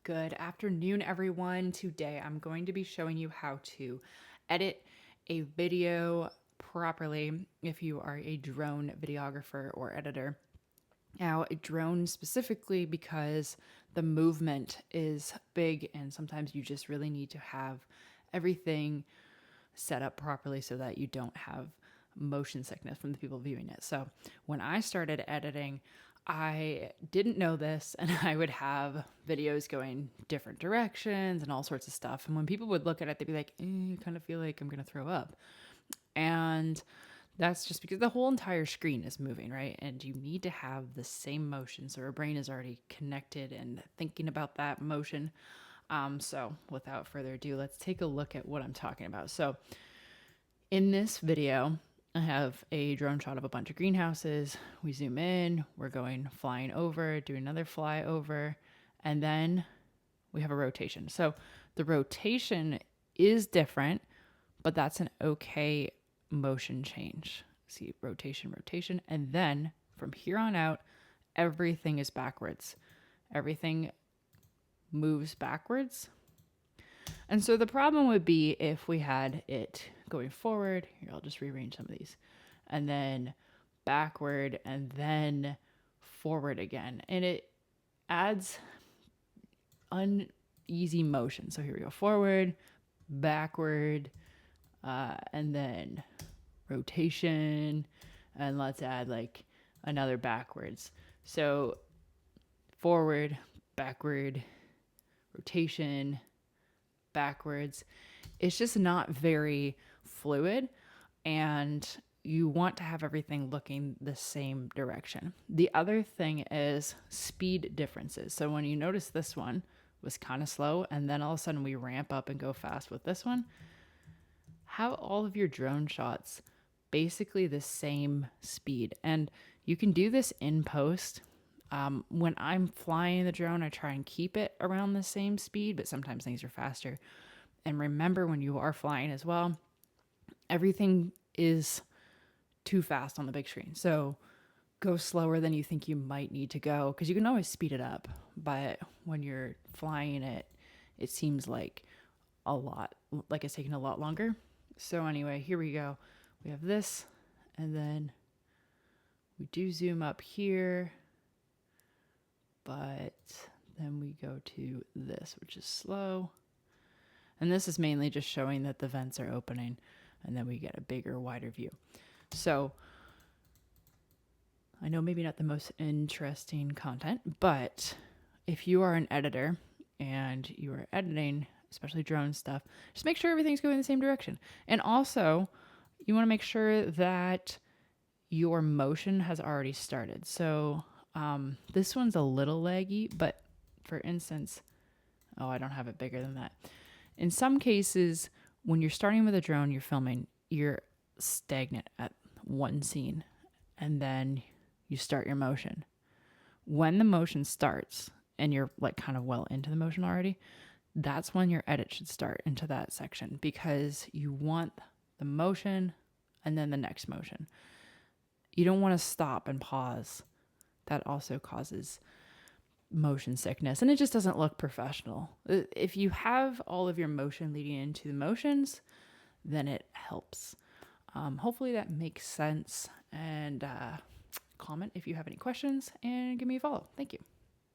Good afternoon, everyone. Today I'm going to be showing you how to edit a video properly if you are a drone videographer or editor. Now, a drone specifically because the movement is big and sometimes you just really need to have everything set up properly so that you don't have motion sickness from the people viewing it. So when I started editing, I didn't know this and I would have videos going different directions and all sorts of stuff. And when people would look at it, they'd be like, I kind of feel like I'm going to throw up. And that's just because the whole entire screen is moving, right? And you need to have the same motion. So our brain is already connected and thinking about that motion. So without further ado, let's take a look at what I'm talking about. So in this video, I have a drone shot of a bunch of greenhouses. We zoom in, we're going flying over, do another fly over, and then we have a rotation. So the rotation is different, but that's an okay motion change. See, rotation, rotation, and then from here on out, everything is backwards. Everything moves backwards. And so the problem would be if we had it going forward. Here, I'll just rearrange some of these. And then backward and then forward again. And it adds uneasy motion. So here we go, forward, backward, and then rotation. And let's add like another backwards. So forward, backward, rotation, backwards. It's just not very fluid, and you want to have everything looking the same direction. The other thing is speed differences. So when you notice this one was kind of slow and then all of a sudden we ramp up and go fast with this one, have all of your drone shots basically the same speed. And you can do this in post. When I'm flying the drone, I try and keep it around the same speed, but sometimes things are faster. And remember, when you are flying as well, everything is too fast on the big screen. So go slower than you think you might need to go, because you can always speed it up. But when you're flying it, it seems like it's taking a lot longer. So anyway, here we go. We have this, and then we do zoom up here. But then we go to this, which is slow. And this is mainly just showing that the vents are opening, and then we get a bigger, wider view. So I know maybe not the most interesting content, but if you are an editor and you are editing, especially drone stuff, just make sure everything's going in the same direction. And also, you want to make sure that your motion has already started. So this one's a little laggy, but for instance, I don't have it bigger than that. In some cases, when you're starting with a drone, you're filming, you're stagnant at one scene, and then you start your motion. When the motion starts and you're like kind of well into the motion already, that's when your edit should start into that section, because you want the motion and then the next motion. You don't want to stop and pause. That also causes motion sickness, and it just doesn't look professional. If you have all of your motion leading into the motions, then it helps. Hopefully that makes sense, and comment if you have any questions and give me a follow. Thank you.